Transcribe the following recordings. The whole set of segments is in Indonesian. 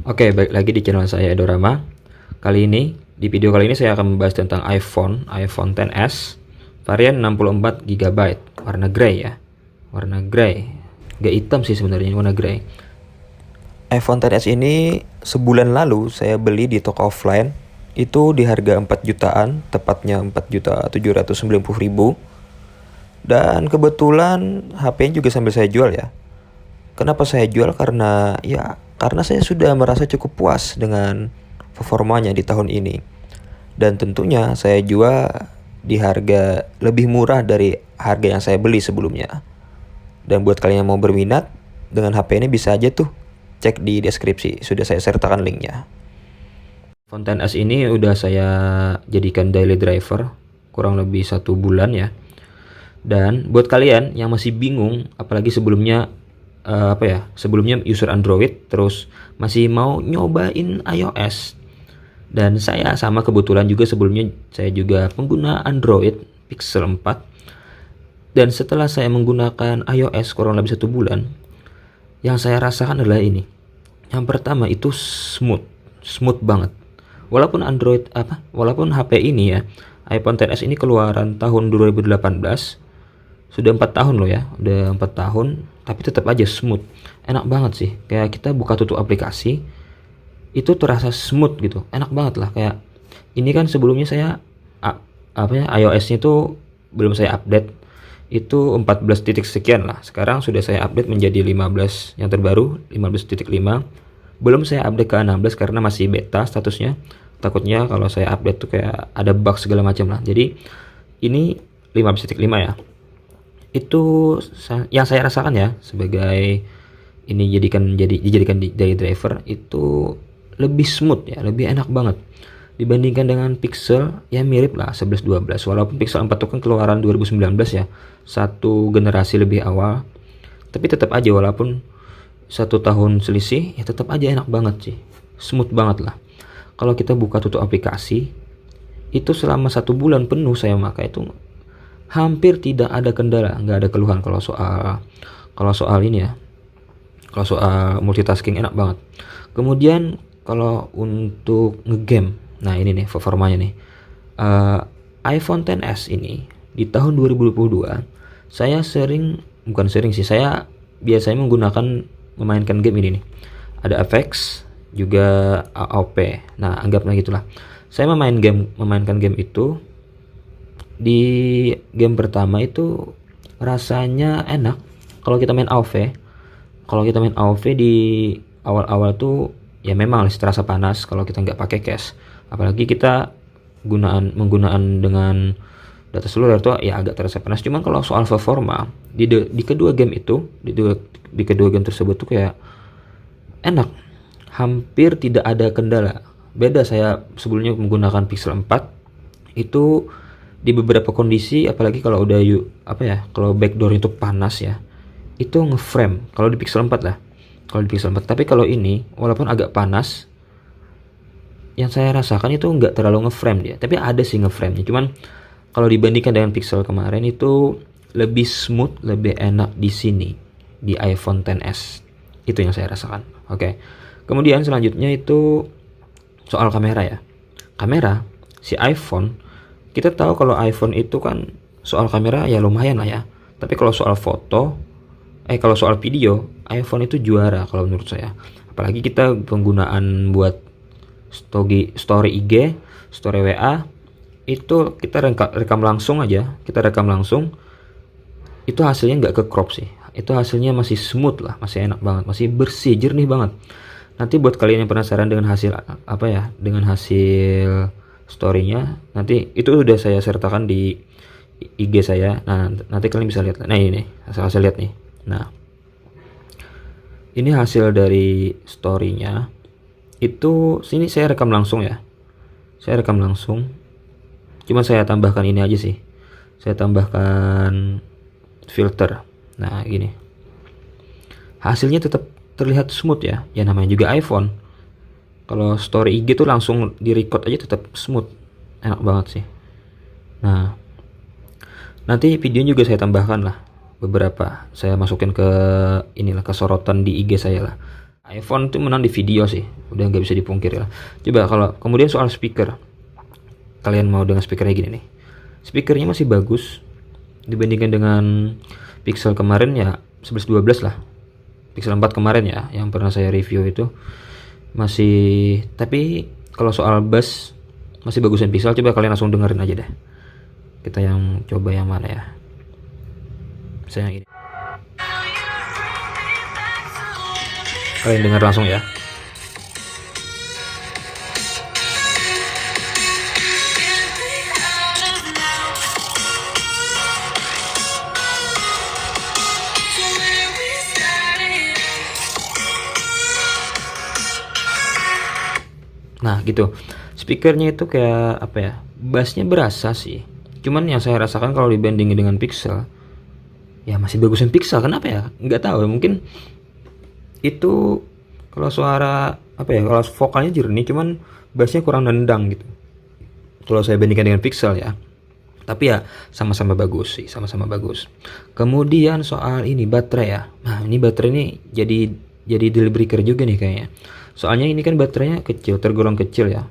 Oke, baik lagi di channel saya Edorama. Di video kali ini saya akan membahas tentang iPhone XS varian 64 GB, warna grey ya. Warna grey. Gak hitam sih sebenarnya, warna grey. iPhone XS ini sebulan lalu saya beli di toko offline. Itu di harga 4 jutaan, tepatnya 4.790.000. Dan kebetulan HP-nya juga sambil saya jual ya. Kenapa saya jual? Karena saya sudah merasa cukup puas dengan performanya di tahun ini. Dan tentunya saya jual di harga lebih murah dari harga yang saya beli sebelumnya. Dan buat kalian yang mau berminat dengan HP ini bisa aja tuh cek di deskripsi, sudah saya sertakan linknya. iPhone XS ini udah saya jadikan daily driver kurang lebih 1 bulan ya. Dan buat kalian yang masih bingung, apalagi sebelumnya user Android terus masih mau nyobain iOS, dan saya sama kebetulan juga sebelumnya saya juga pengguna Android Pixel 4, dan setelah saya menggunakan iOS kurang lebih 1 bulan, yang saya rasakan adalah ini. Yang pertama itu smooth banget. Walaupun HP ini ya, iPhone XS ini keluaran tahun 2018, sudah 4 tahun loh ya, udah 4 tahun, tapi tetap aja smooth, enak banget sih. Kayak kita buka tutup aplikasi itu terasa smooth gitu, enak banget lah. Kayak ini kan sebelumnya saya iOS-nya itu belum saya update, itu 14 titik sekian lah. Sekarang sudah saya update menjadi 15, yang terbaru 15.5. Belum saya update ke 16 karena masih beta statusnya, takutnya kalau saya update tuh kayak ada bug segala macam lah. Jadi ini 15.5 ya. Itu yang saya rasakan ya, sebagai ini dijadikan dari driver itu lebih smooth ya, lebih enak banget dibandingkan dengan Pixel. Ya mirip lah 11-12, walaupun Pixel 4 itu kan keluaran 2019 ya, satu generasi lebih awal, tapi tetap aja walaupun 1 tahun selisih ya tetap aja enak banget sih, smooth banget lah. Kalau kita buka tutup aplikasi itu selama 1 bulan penuh saya pakai itu hampir tidak ada kendala, nggak ada keluhan. Kalau soal ini ya, kalau soal multitasking enak banget. Kemudian kalau untuk ngegame, nah ini nih performanya nih. iPhone XS ini di tahun 2022 saya bukan sering sih, saya biasanya memainkan game ini nih. Ada FX juga AOP. Nah, anggaplah gitulah. Saya memainkan game itu. Di game pertama itu rasanya enak kalau kita main AoV. Kalau kita main AoV di awal-awal tuh ya memang terasa panas kalau kita nggak pakai case. Apalagi kita menggunakan dengan data seluler tuh ya agak terasa panas. Cuman kalau soal performa di kedua game itu, di kedua game tersebut tuh kayak enak. Hampir tidak ada kendala. Beda saya sebelumnya menggunakan Pixel 4 itu di beberapa kondisi, apalagi kalau udah kalau backdoor itu panas ya, itu ngeframe kalau di Pixel 4 lah, kalau di Pixel 4. Tapi kalau ini walaupun agak panas, yang saya rasakan itu nggak terlalu ngeframe dia, tapi ada sih ngeframe nya. Cuman kalau dibandingkan dengan Pixel kemarin itu lebih smooth, lebih enak di sini di iPhone XS. Itu yang saya rasakan. Oke. Kemudian selanjutnya itu soal kamera ya. Kamera si iPhone, kita tahu kalau iPhone itu kan soal kamera ya lumayan lah ya. Tapi kalau soal kalau soal video, iPhone itu juara kalau menurut saya. Apalagi kita penggunaan buat story IG, story WA, itu kita rekam langsung aja. Kita rekam langsung, itu hasilnya nggak ke crop sih. Itu hasilnya masih smooth lah, masih enak banget, masih bersih, jernih banget. Nanti buat kalian yang penasaran dengan hasil dengan hasil storynya, nanti itu udah saya sertakan di IG saya. Nah, nanti kalian bisa lihat. Nah, ini nih, hasil lihat nih. Nah, ini hasil dari storynya. Itu sini saya rekam langsung ya. Saya rekam langsung. Cuma saya tambahkan ini aja sih. Saya tambahkan filter. Nah, gini. Hasilnya tetap terlihat smooth ya. Ya namanya juga iPhone. Kalau story IG tuh langsung di record aja tetap smooth, enak banget sih. Nah, nanti video juga saya tambahkan lah beberapa, saya masukin ke ke sorotan di IG saya lah. iPhone tuh menang di video sih, udah nggak bisa dipungkiri lah. Coba kalau kemudian soal speaker, kalian mau dengan speakernya gini nih, speakernya masih bagus dibandingkan dengan Pixel kemarin ya, 11-12 lah. Pixel 4 kemarin ya, yang pernah saya review itu masih, tapi kalau soal bass masih bagusan Pixel. Coba kalian langsung dengerin aja deh. Kita yang coba yang mana ya? Saya yang ini. Kalian dengar langsung ya. Nah gitu, speakernya itu kayak apa ya, bassnya berasa sih. Cuman yang saya rasakan kalau dibandingin dengan Pixel, ya masih bagusan Pixel. Kenapa ya? Nggak tahu ya, mungkin itu kalau suara apa ya, kalau vokalnya jernih, cuman bassnya kurang nendang gitu. Kalau saya bandingkan dengan Pixel ya. Tapi ya sama-sama bagus sih, sama-sama bagus. Kemudian soal ini baterai ya. Nah, ini baterai ini jadi deal breaker juga nih kayaknya. Soalnya ini kan baterainya kecil, tergolong kecil ya.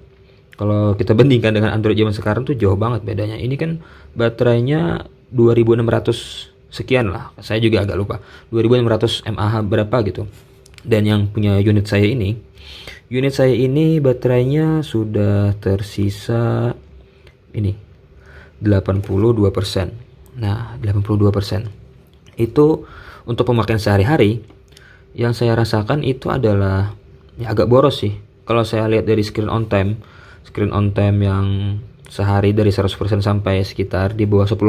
Kalau kita bandingkan dengan Android zaman sekarang tuh jauh banget bedanya. Ini kan baterainya 2600 sekian lah. Saya juga agak lupa. 2600 mAh berapa gitu. Dan yang punya unit saya ini baterainya sudah tersisa ini 82%. Nah, 82%. Itu untuk pemakaian sehari-hari yang saya rasakan itu adalah ya agak boros sih. Kalau saya lihat dari screen on time yang sehari dari 100% sampai sekitar di bawah 10%,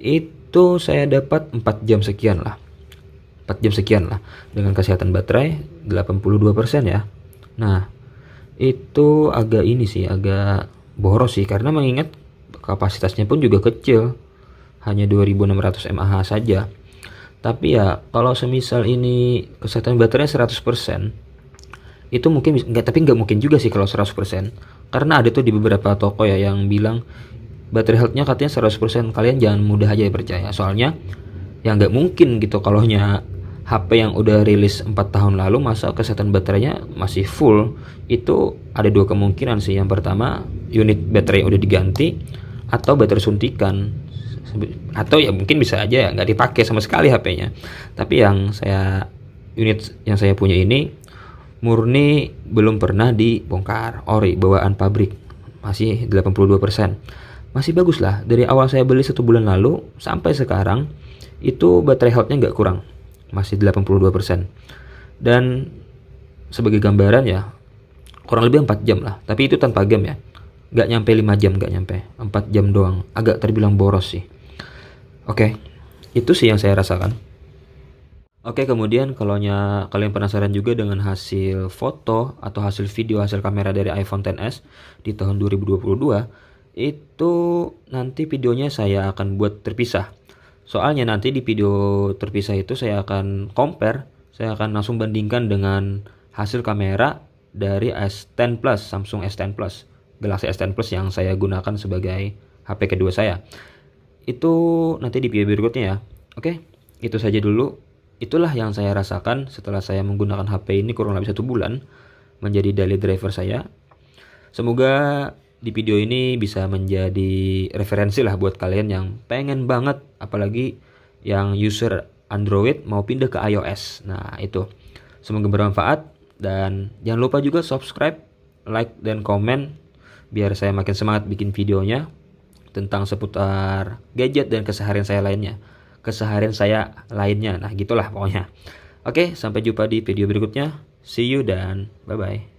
itu saya dapat 4 jam sekian lah. 4 jam sekian lah dengan kesehatan baterai 82% ya. Nah, itu agak ini sih, agak boros sih, karena mengingat kapasitasnya pun juga kecil, hanya 2600 mAh saja. Tapi ya kalau semisal ini kesehatan baterai 100%, itu mungkin enggak, tapi nggak mungkin juga sih kalau 100%. Karena ada tuh di beberapa toko ya yang bilang baterai health-nya katanya 100%. Kalian jangan mudah aja percaya. Soalnya ya nggak mungkin gitu kalau HP yang udah rilis 4 tahun lalu masa kesehatan baterainya masih full. Itu ada dua kemungkinan sih. Yang pertama, unit baterai udah diganti, atau baterai suntikan, atau ya mungkin bisa aja nggak dipakai sama sekali HP-nya. Tapi unit yang saya punya ini murni belum pernah dibongkar, ori, bawaan pabrik, masih 82%. Masih bagus lah. Dari awal saya beli 1 bulan lalu sampai sekarang itu baterai health-nya nggak kurang, masih 82%. Dan sebagai gambaran ya, kurang lebih 4 jam lah. Tapi itu tanpa game ya, nggak nyampe 5 jam, nggak nyampe 4 jam doang. Agak terbilang boros sih. Oke, itu sih yang saya rasakan. Oke, kemudian kalau kalian penasaran juga dengan hasil foto atau hasil video, hasil kamera dari iPhone XS di tahun 2022, itu nanti videonya saya akan buat terpisah. Soalnya nanti di video terpisah itu saya akan compare, saya akan langsung bandingkan dengan hasil kamera dari S10 Plus, Samsung S10 Plus, Galaxy S10 Plus yang saya gunakan sebagai HP kedua saya. Itu nanti di video berikutnya ya. Oke, itu saja dulu. Itulah yang saya rasakan setelah saya menggunakan HP ini kurang lebih 1 bulan menjadi daily driver saya. Semoga di video ini bisa menjadi referensi lah buat kalian yang pengen banget, apalagi yang user Android mau pindah ke iOS. Nah itu, semoga bermanfaat, dan jangan lupa juga subscribe, like, dan komen biar saya makin semangat bikin videonya tentang seputar gadget dan keseharian saya lainnya. Nah gitulah pokoknya. Oke, sampai jumpa di video berikutnya. See you dan bye bye.